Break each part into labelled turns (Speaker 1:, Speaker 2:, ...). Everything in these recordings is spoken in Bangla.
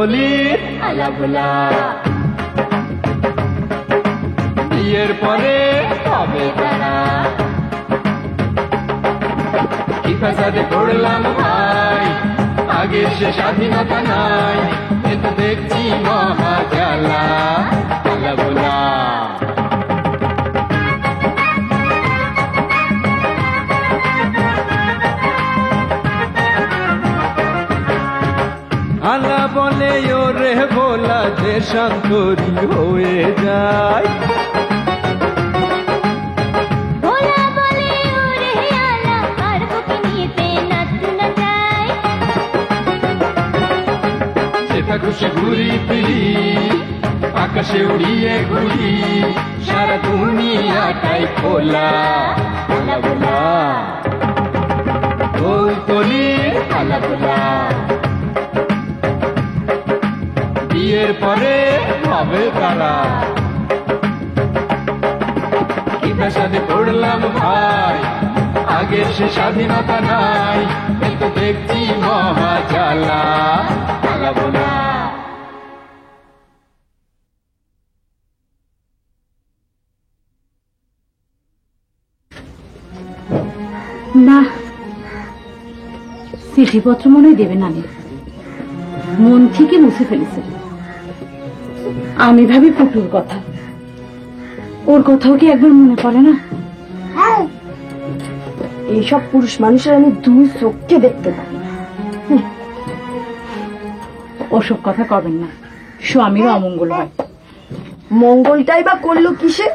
Speaker 1: কলির আলাবলা বিয়ের পরে হবে তারা কি ফাসাদে পড়লাম ভাই আগের সে স্বাধীনতা নাই কিন্তু দেখছি মহা জ্বালা আলাবলা আলা বলে ওরে ভোলা দেশান্তরী হয়ে যায় খুশি ঘুরি ফিরি আকাশে উড়িয়ে ঘুরি সারা দুনিয়াটাই খোলা আলাবলা ওই কলির আলাবলা বিয়ের পরে হবে তারা কি পেশাতে পড়লাম ভাই আগের সে স্বাধীনতা নাই কিন্তু দেখছি মহা জ্বালা আলাবলা
Speaker 2: না চিঠিপত্র মনে হয় দেবে না মন থেকে মুছে ফেলেছে আমি ভাবি পুটুর কথা ওর কথাও কি একবার মনে পড়ে না
Speaker 3: এইসব পুরুষ মানুষের আমি দুই চোখে দেখতে পারি
Speaker 2: ওসব কথা করবেন না স্বামীর অমঙ্গল হয়
Speaker 3: মঙ্গলটাই বা করলো কিসে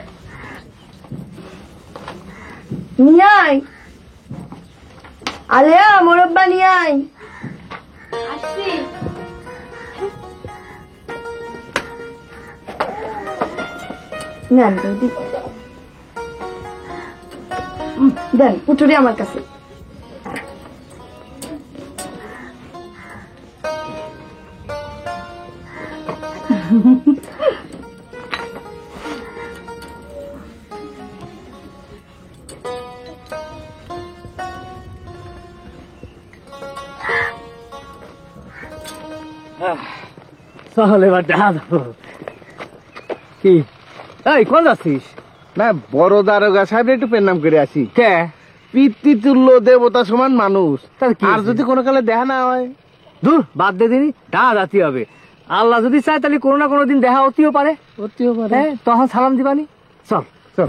Speaker 3: নিয়ে আয় আলেয়া মোরব্বা নিয়ে আয় নেন বৌদি দেন পুটুরি আমার কাছে
Speaker 4: তাহলে এবার দেখা যাবো কি এই কোন যাচ্ছিস
Speaker 5: না বড় দারোগা সাহেব একটু পেনাম করে আসি
Speaker 4: কে
Speaker 5: পিতৃতুল্য দেবতা সমান মানুষ
Speaker 4: তার কি
Speaker 5: আর যদি কোনো কালে দেখা না হয়
Speaker 4: দূর বাদ দে দিনই দেখা যাতে হবে আল্লাহ যদি চায় তাহলে কোনো না কোনো দিন দেখা হতেও পারে তখন সালাম দিবানি চল
Speaker 5: চল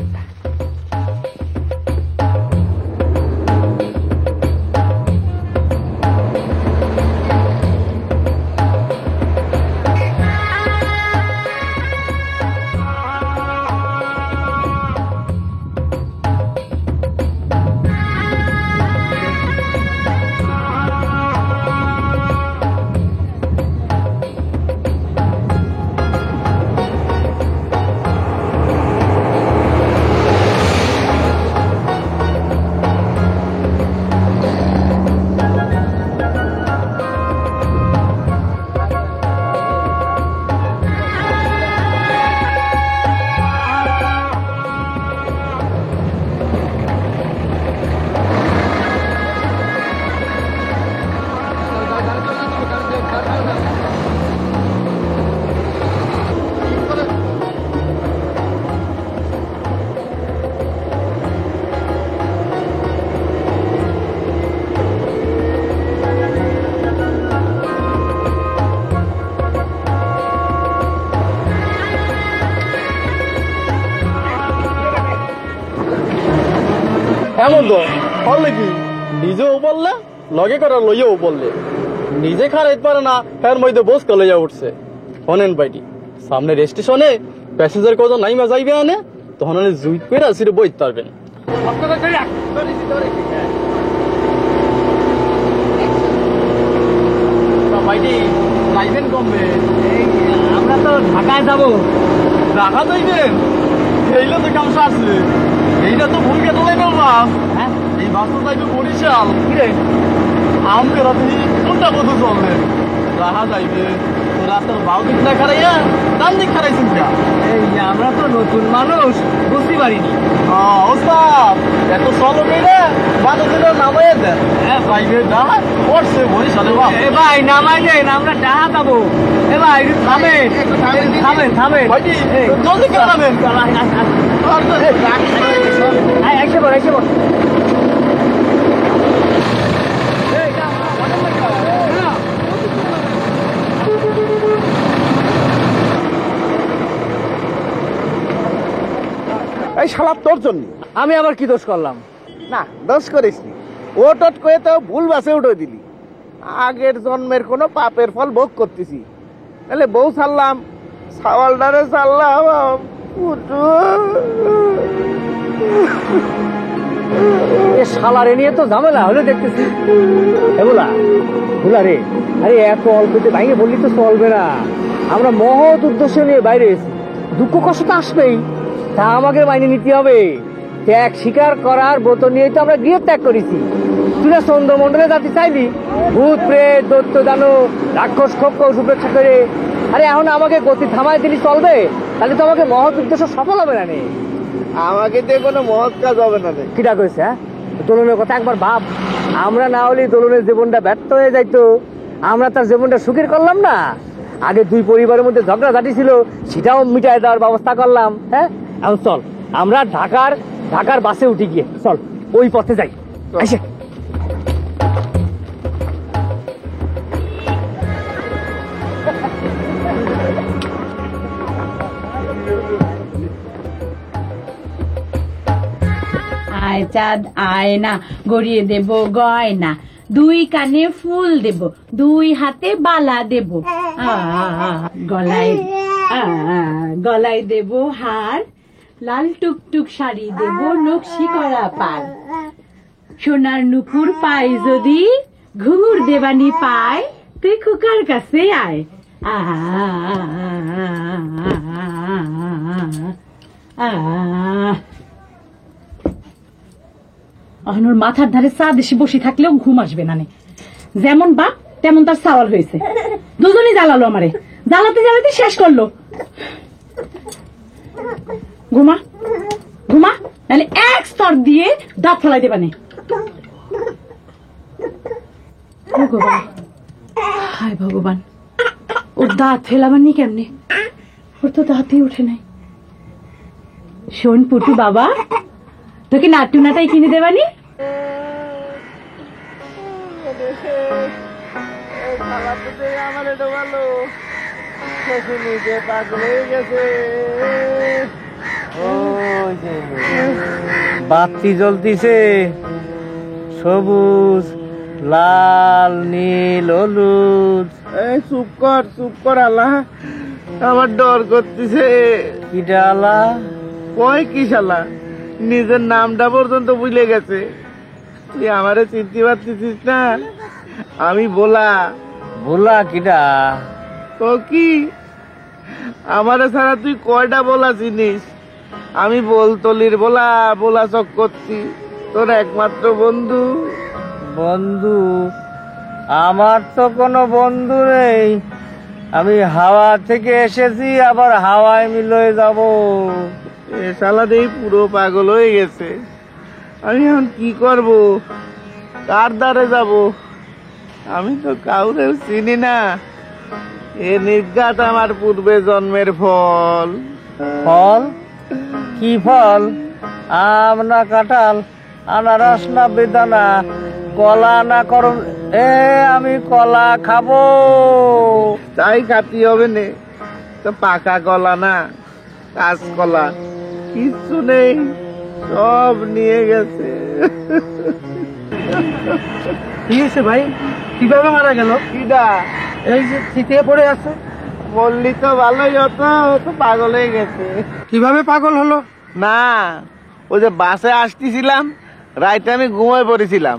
Speaker 6: এমন তো বললে কি নিজেও বললে লগে করে লইয়াও বললে নিজে খারাইতে পারে না এর মধ্যে বস কে লইয়া উঠছে শোনেন বাইটি সামনে স্টেশনে প্যাসেঞ্জার কত নাইমা যাইবে আনে তখন জুই করে আসিরে বইতে পারবেন বাইটি যাইবেন কমবে
Speaker 4: আমরা তো ঢাকায় যাবো
Speaker 6: ঢাকা যাইবেন এইলে তো কাম আসলে এইটা তো ভুলকে তোলাই বললাম এই বাস তো যাইবে বরিশাল আমাকে রাতে কোনটা বধু চলবে রাহা যাইবে রাস্তার বাউ দিক না খারাইয়া ডান দিক খারাইছেন
Speaker 4: এই আমরা তো নতুন মানুষ বুঝতে পারিনি
Speaker 6: ওস্তাদ এত চলো মেরে মানুষের নামাইয়া দেন প্রাইভেট না পড়ছে বরিশালে বাপ
Speaker 4: এ ভাই নামাই দেন, আমরা ডাহা যাবো। এ ভাই থামেন, থামেন, থামেন।
Speaker 6: ভাইজি জলদি কাটাবেন
Speaker 4: এসে বল, এসে বল।
Speaker 5: এই শালা তোর জন্য।
Speaker 4: আমি আবার কি দোষ করলাম?
Speaker 5: না দোষ করিসনি, ও টট করে তো ভুল বাসে উঠে দিলি। আগের জন্মের কোনো পাপের ফল ভোগ করতেছি। তাহলে বউ ছাড়লাম, সাওয়ালদারে ছাড়লাম, ফুটু।
Speaker 4: এ শালারে নিয়ে তো ঝামেলা হলে দেখতেছি। এগুলা ভুলা রে, আরে এত অল্পতে বাইরে বললি তো চলবে না। আমরা মহৎ উদ্দেশ্য নিয়ে বাইরে এসেছি, দুঃখ কষ্ট তো আসবেই, তা আমাকে মাইনে নিতে হবে। ত্যাগ স্বীকার করার ব্রত নিয়ে তো আমরা গৃহ ত্যাগ করেছি। তুই না চন্দ্রমন্ডলে যাতে চাইলি, ভূত প্রেত দৈত্য দানব রাক্ষস খপ্পর উপেক্ষা করে। আরে এখন আমাকে গতি থামায় দিলি চলবে? তাহলে তো আমাকে মহৎ উদ্দেশ্য সফল হবে না রে।
Speaker 5: আমাকে দিয়ে কোনো মহৎ কাজ হবে না রে।
Speaker 4: কিটা কইছে? হ্যাঁ, দোলনের কথা একবার ভাব। আমরা না হলে দোলনের জীবনটা ব্যর্থ হয়ে যাইতো, আমরা তার জীবনটা সুখের করলাম না। আগে দুই পরিবারের মধ্যে ঝগড়াঝাটি ছিল, সেটাও মিটাই দেওয়ার ব্যবস্থা করলাম। হ্যাঁ, এখন চল আমরা ঢাকার বাসে উঠে গিয়ে চল ওই পথে যাই। আসে
Speaker 2: আয় চাঁদ আয় না, গড়িয়ে দেব গয়না, দুই কানে ফুল দেব, দুই হাতে বালা দেব, গলায় দেব হার, লাল টুকটুক শাড়ি দেব, নকশি করা পার, সোনার নুপুর পাই যদি, ঘুঙুর দেবানি পায়, তুই খুকার কাছে আয়। ওর মাথার ধারে চা দেশে বসে থাকলেও ঘুম আসবে না। যেমন বাপ তেমন তার সাওয়াল হয়েছে, দুজনই জ্বালালো আমারে, জ্বালাতে জ্বালাতে শেষ করলো। ঘুমা ঘুমা, নাহলে এক স্তর দিয়ে দাঁত ফেলাই দেবানে। ভগবান, হায় ভগবান, ওর দাঁত ফেলাবানি কেমনে? ওর তো দাঁতই উঠে নাই। শোন পুটু বাবা, তোকে নাট্টু নাটাই কিনে দেবানি।
Speaker 4: বাতি জ্বলতিছে, সবুজ লাল নীল হলুদ।
Speaker 5: এই চুপ কর আল্লাহ, আমার ডর করতেছে।
Speaker 4: কিটা আলা
Speaker 5: কয় কি শালা, নিজের নামটা পর্যন্ত ভুলে গেছে। তুই আমারে চিনতে পারতেছিস না? আমি
Speaker 4: ভোলা। কিটা
Speaker 5: তো কি, আমারে ছাড়া তুই কয়টা বলা চিনিস? আমি বলতলির বলা চক করছি, তোর একমাত্র বন্ধু।
Speaker 4: বন্ধু? আমার তো কোনো বন্ধু নেই, আমি হাওয়া থেকে এসেছি, আবার হাওয়ায় মিলয়ে যাব।
Speaker 5: এ শালা দেই পুরো পাগল হয়ে গেছে। আমি এখন কি করব, কার দ্বারে যাব? আমি তো কাউরে চিনি না। এ নির্ঘাত আমার পূর্বে জন্মের ফল।
Speaker 4: ফল? কি ফল? আম না কাঁঠাল, আনারস না বেদানা, কলা না করম? আমি কলা খাবো।
Speaker 5: তাই খাতি হবে নে, তো পাকা কলা না কাঁচ কলা, কিচ্ছু নেই, সব নিয়ে গেছে।
Speaker 4: কি হয়েছে ভাই? কিভাবে মারা গেল?
Speaker 5: কিডা?
Speaker 4: এই যে চিতিয়ে পড়ে আছে।
Speaker 5: বললি তো ভালোই হতো, তো পাগল হয়ে গেছে।
Speaker 4: কিভাবে পাগল হলো?
Speaker 5: না, ওই যে বাসে আসতেছিলাম, রাইতে আমি ঘুমায় পড়েছিলাম,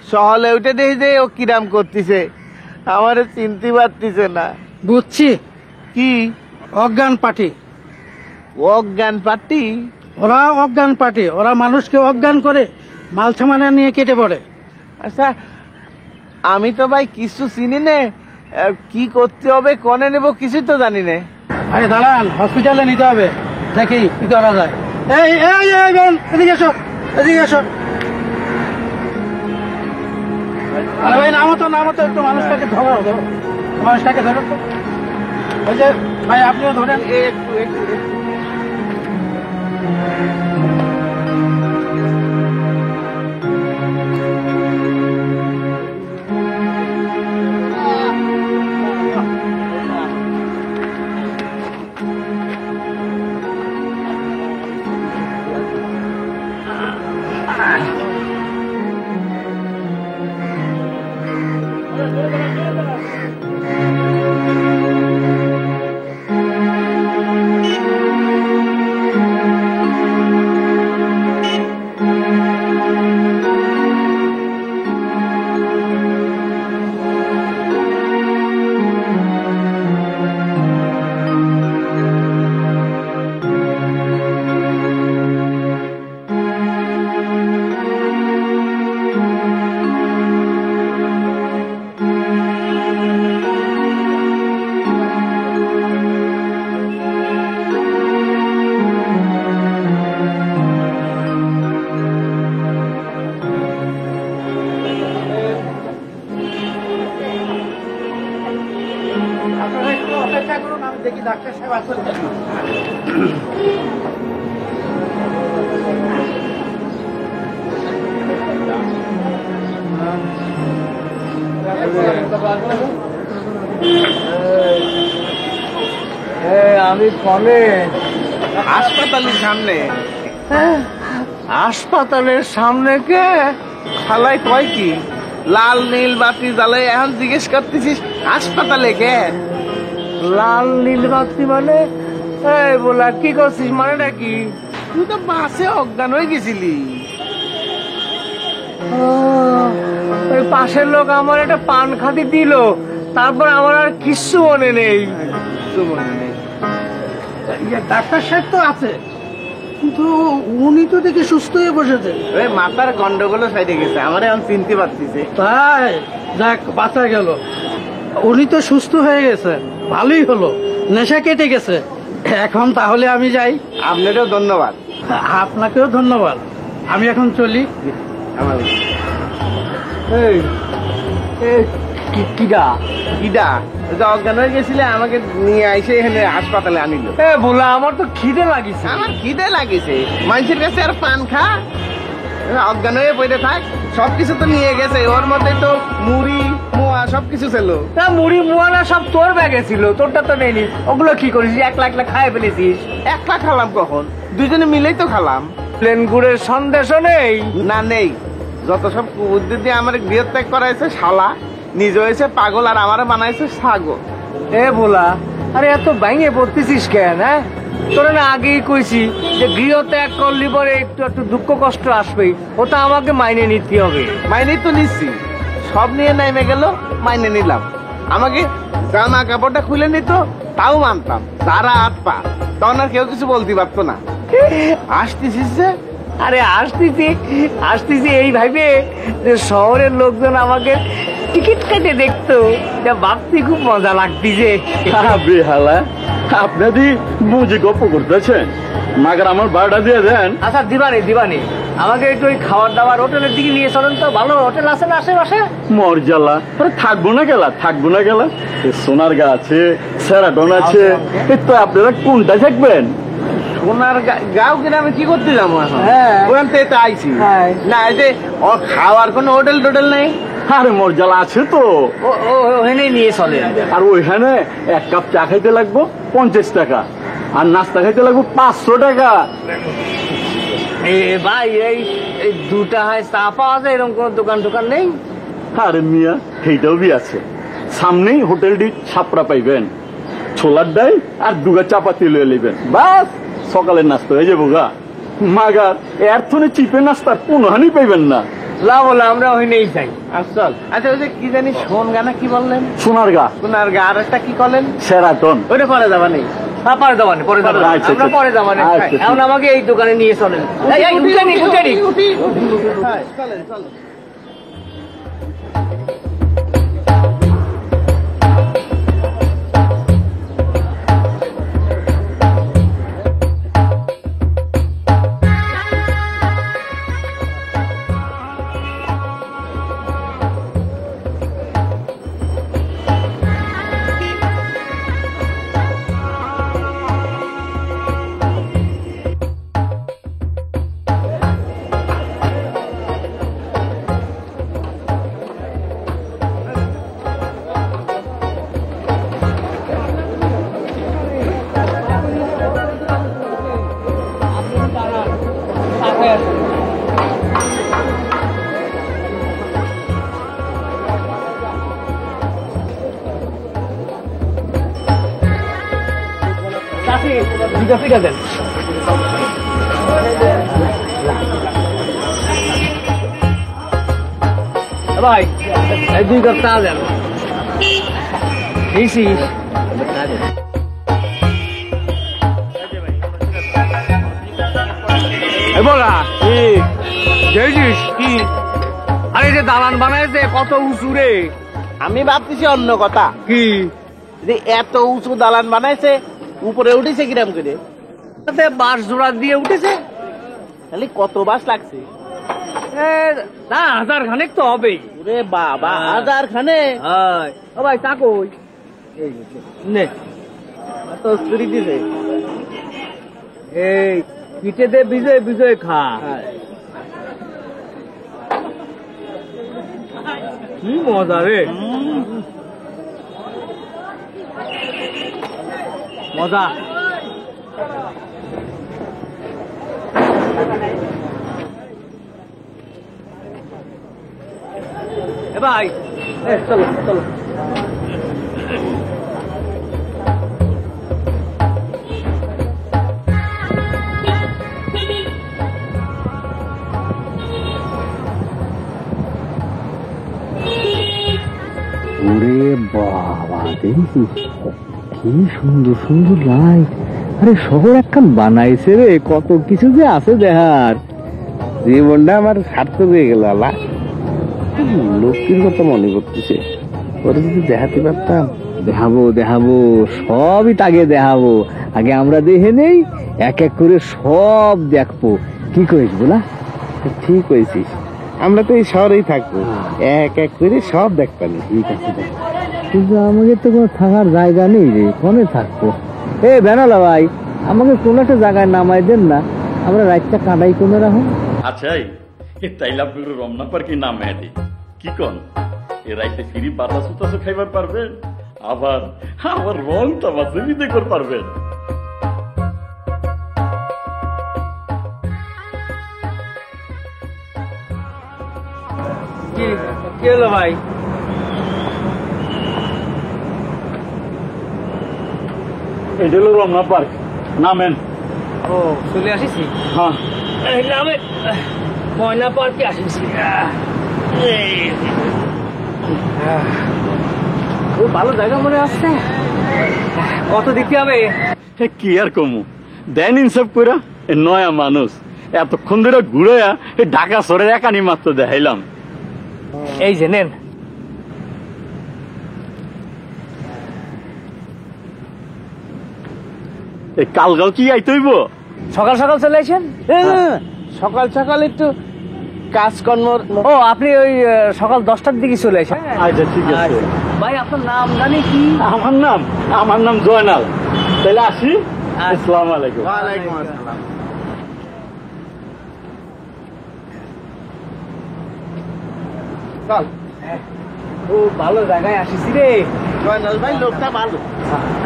Speaker 5: সহলে উঠে দেখি যে ও কিরাম করতেছে, আমারে চিনতে পারতেছে না।
Speaker 7: বুঝছি,
Speaker 5: কি?
Speaker 7: অজ্ঞান পার্টি।
Speaker 5: অজ্ঞান পার্টি?
Speaker 7: ওরা অজ্ঞান পার্টি, ওরা মানুষকে অজ্ঞান করে মাল সামানা নিয়ে কেটে পড়ে।
Speaker 5: আচ্ছা, আমি তো ভাই কিছু চিনি নে, কি করতে হবে কনে নেব কিছু তো জানি না।
Speaker 7: আরে দাঁড়ান, হসপিটালে নিতে হবে, দেখি কি করা যায়। এই এই এই বোন, এদিকে এসো, এদিকে এসো। আরে ভাই নামো তো একটু মানুষটাকে ধরো মানুষটাকে ধরো তো। ওই যে ভাই আপনিও ধরেন।
Speaker 5: একটু একটু
Speaker 7: আপনারা একটু অপেক্ষা করুন, আমি দেখি ডাক্তার সাহেব আসেন।
Speaker 4: আমি ফোনে
Speaker 5: হাসপাতালের সামনে
Speaker 4: হাসপাতালের সামনে কে?
Speaker 5: খালাই কয় কি লাল নীল বাতি জ্বালাই এখন জিজ্ঞেস করতেছিস হাসপাতালে কে?
Speaker 4: লাল নীল বাতি মানে? এই বলা কি করছিস, মানে নাকি?
Speaker 5: তুই তো বাসে অজ্ঞান হয়ে গেছিলি।
Speaker 4: ওই পাশের লোক আমার একটা পান খাতি দিল, তারপর আমার আর কিচ্ছু মনে নেই।
Speaker 5: কিছু মনে নেই।
Speaker 7: ইয়ে, ডাক্তার সাহেব তো আছে, কিন্তু উনি তো দেখে সুস্থ হয়ে বসেছে।
Speaker 5: ওই মাথার গন্ডগোল সাইডে গেছে, আমার এখন চিনতে পারতেছে।
Speaker 7: তাই যাক, বাঁচা গেল। উনি তো সুস্থ হয়ে গেছে, ভালোই হলো, নেশা কেটে গেছে। এখন তাহলে আমি যাই।
Speaker 5: আপনারও ধন্যবাদ।
Speaker 7: আপনাকেও ধন্যবাদ, আমি এখন চলি।
Speaker 5: আমার
Speaker 4: এই কিডা?
Speaker 5: কিডা ওই যে অজ্ঞান হয়ে গেছিলে আমাকে নিয়ে আইসে এখানে হাসপাতালে আনিল।
Speaker 4: এ বলা আমার তো খিদে লাগিছে।
Speaker 5: আমার খিদে লাগিছে, মানুষের কাছে আর পান খা, অজ্ঞান হয়ে পড়ে থাক। সবকিছু তো নিয়ে গেছে, ওর মধ্যে তো মুড়ি মোয়া সবকিছু ছিল।
Speaker 4: তা মুড়ি মুয়ানা সব তোর ব্যাগে ছিল, তোরটা তো নেই। ওগুলো কি করিস? একলা একলা খাই ফেলেছিস?
Speaker 5: একলা খালাম কখন, দুজনে মিলেই তো খালাম।
Speaker 4: প্লেন গুড়ের সন্দেশও নেই?
Speaker 5: না নেই, যত সব কুবুদ্ধি দিয়ে আমার গৃহত্যাগ করাইছে শালা, নিজে হয়েছে পাগল আর আমারে বানাইছে ছাগল।
Speaker 4: এ বলা, আরে এত ভাঙে পড়তেছিস কেন? হ্যাঁ, তোরা না আগেই কইছি যে গৃহ ত্যাগ করলি পরে একটু একটু দুঃখ কষ্ট আসবেই, ওটা আমাকে মাইনে নিতে হবে।
Speaker 5: মাইনে তো নিচ্ছি, সব নিয়ে নেমে গেল, মাইনে নিলাম। আমাকে জামা কাপড়টা খুলে নিত, তাও মানতাম। তারা হাত পা, তখন আর কেউ কিছু বলতে পারতো না। আসতেছিস যে?
Speaker 4: আরে আসতেছি এই ভাইবে যে শহরের লোকজন আমাকে টিকিট কেটে দেখতো, যা ভাবতে খুব মজা লাগতিছে।
Speaker 6: বেহালা আপনাদের বুঝে গপ্প করতেছেন, মাগার আমার বাড়িটা দিয়ে দেন।
Speaker 4: আচ্ছা দিবানি আমাকে একটু ওই খাবার দাবার হোটেলের দিকে নিয়ে চলেন তো। ভালো হোটেল আছে না আশেপাশে?
Speaker 6: মরজালা, আরে থাকবো না গেলা সোনার গা আছে, সেরাটন আছে, এই তো আপনারা কোনটা থাকবেন?
Speaker 5: ওনার গাঁও গ্রামে কি করতে যাবো এখন?
Speaker 4: হ্যাঁ।
Speaker 5: ওখান থেকে তো আইছি।
Speaker 4: হ্যাঁ।
Speaker 5: না এই যে খাওয়ার কোনো হোটেল টোটেল নেই?
Speaker 6: আরে মরজালা আছে তো,
Speaker 4: ওখানেই নিয়ে চলেন।
Speaker 6: আর ওইখানে এক কাপ চা খাইতে লাগবো 50 টাকা, আর নাস্তা খাইতে লাগবো 500 টাকা।
Speaker 4: ভাই এই দুটা হয় চা পাওয়া যায়, এরকম কোন দোকান নেই?
Speaker 6: আরে মিয়া, সেইটাও বি আছে। সামনেই হোটেলটি ছাপড়া পাইবেন, ছোলার ডাল আর দুগা চাপাতি লয়ে নেবেন, বাস সকালের নাস্তা হয়ে যাবো গা। মাগার এর থনে চিপে নাস্তার কোনো হানি পাইবেন না।
Speaker 4: বলে আমরা ওখানেই যাই।
Speaker 5: আসল। আচ্ছা ওই যে কি জানি সোন গানা কি বললেন?
Speaker 6: সোনার গা,
Speaker 5: সোনার গা, আর একটা কি করলেন?
Speaker 6: সেরাটন।
Speaker 5: ওইটা পরে যাবা নেই?
Speaker 4: পরে যাবানি
Speaker 6: আচ্ছা,
Speaker 4: আমরা পরে যাবানি।
Speaker 6: আচ্ছা, ঠিক।
Speaker 4: এখন আমাকে এই দোকানে নিয়ে চলেন।
Speaker 5: হ্যাঁ, চলেন চলেন।
Speaker 4: ফিটা দেন। ভাই এই 2 কাপ চা দেন। দিছিস বলা কি? আরে যে দালান বানাইছে কত উঁচু রে।
Speaker 5: আমি ভাবতেছি অন্য কথা,
Speaker 4: কি
Speaker 5: যে এত উঁচু দালান বানাইছে, উপরে উঠেছে কিরাম করে?
Speaker 4: বাঁশ জোড়া দিয়ে উঠেছে।
Speaker 5: তাহলে কত বাস লাগছে?
Speaker 4: না 1000 খানেক তো হবেই।
Speaker 5: ওরে বাবা, 1000 খানে?
Speaker 4: ও ভাই চা কই? নে
Speaker 5: এত স্ত্রী দিছে।
Speaker 4: এই পিঠে দে বিজয় বিজয় খা। কি মজা রে, মজা। এ ভাই চলো চলো।
Speaker 8: ওরে বাবা, দেখছিস কি সুন্দর সুন্দর লাইট। আরে শহর একখান বানাইছে রে, কত কিছু যে আছে দেখার।
Speaker 5: জীবনটা আমার সার্থক হয়ে গেল। আল্লাহ, লক্ষ্মীর কথা মনে করতেছে, ওরা যদি দেখাতে পারতাম।
Speaker 8: দেখাবো দেখাবো, সবই তাকে দেখাবো। আগে আমরা দেখে নেই, এক এক করে সব দেখবো। কি করিস বলা?
Speaker 5: ঠিক হয়েছিস, আমরা তো এই শহরেই থাকবো, এক এক করে সব দেখবানি।
Speaker 8: ঠিক আছে দেখ, কিন্তু আমাকে তো কোনো থাকার জায়গা নেই রে, কোনে থাকবো? এ বেনালা ভাই, আমাকে কোন একটা জায়গায় নামাই দেন না, আমরা রাতটা কাটাই কোনে রাখুন।
Speaker 9: আচ্ছা এই তাইলে আপনার রমনা পার্কে নাম মেয়াদি কি কন? এ রাইতে ফিরি বাতাস উতাস খাইবার পারবেন, আবার আবার রং তামাশা দেখতে পারবেন।
Speaker 4: কি হলো ভাই?
Speaker 9: এটা হলো রমনা পার্ক, নামেন।
Speaker 4: ও চলে আসিছি।
Speaker 9: হ্যাঁ
Speaker 4: নামে ময়না পার্কে আসিছি। খুব ভালো জায়গা মনে আসছে। কত দিতে হবে?
Speaker 9: কি আর কমু, দেন ইনসাফ কইরা এ নয়া মানুষ এতক্ষণ ধরে ঘুরাইয়া এই ঢাকা শহরের একানি মাত্র দেখাইলাম।
Speaker 4: এই যে নেন।
Speaker 9: এই কালগাঁও কি আইতে হইব?
Speaker 4: সকাল সকাল চলে আসেন।
Speaker 5: সকাল সকাল একটু কাজকর্ম।
Speaker 4: ও আপনি ওই সকাল 10টার দিকে চলে আসেন।
Speaker 9: আচ্ছা ঠিক আছে।
Speaker 4: ভাই আপনার নাম জানি কি?
Speaker 9: আমার নাম জয়নাল। তাহলে আসি, আসসালামু আলাইকুম।
Speaker 5: ওয়ালাইকুম আসসালাম। চল,
Speaker 4: খুব ভালো জায়গায় আসিছি রে।
Speaker 5: জয়নাল ভাই লোকটা ভালো।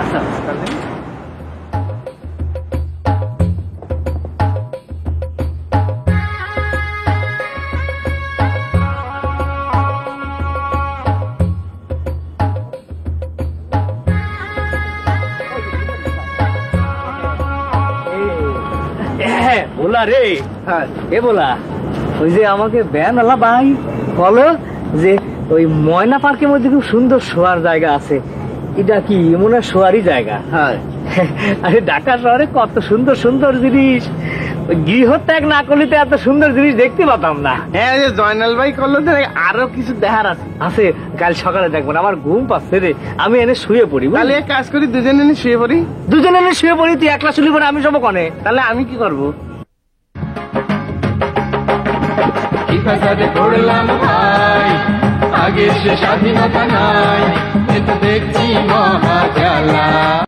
Speaker 4: আচ্ছা বলা রে।
Speaker 5: হ্যাঁ,
Speaker 4: এ বলা, ওই যে আমাকে বেনালা ভাই বলো যে ওই ময়না পার্কের মধ্যে খুব সুন্দর শোয়ার জায়গা আছে। এটা কি মনে হয় শোয়ারই জায়গা?
Speaker 5: হ্যাঁ।
Speaker 4: আরে ঢাকা শহরে কত সুন্দর সুন্দর জিনিস, গৃহত্যাগ না করলে তো এত সুন্দর জিনিস দেখতে পেতাম না।
Speaker 5: হ্যাঁ, যে জয়নাল ভাই করলো তো আরো কিছু দেখার আছে।
Speaker 4: আছে, কাল সকালে দেখবো না, আমার ঘুম পাচ্ছে রে, আমি এনে শুয়ে পড়ি।
Speaker 5: তাহলে এক কাজ করি, দুজনে এনে শুয়ে পড়ি।
Speaker 4: দুজনে এনে শুয়ে পড়ি, তুই একলা শুলি পরে আমি সব কনে।
Speaker 5: তাহলে আমি কি করবো?
Speaker 1: কি ফ্যাসাদে পড়লাম ভাই, আগে সে স্বাধীনতা নাই, এ তো দেখছি মহাজালা।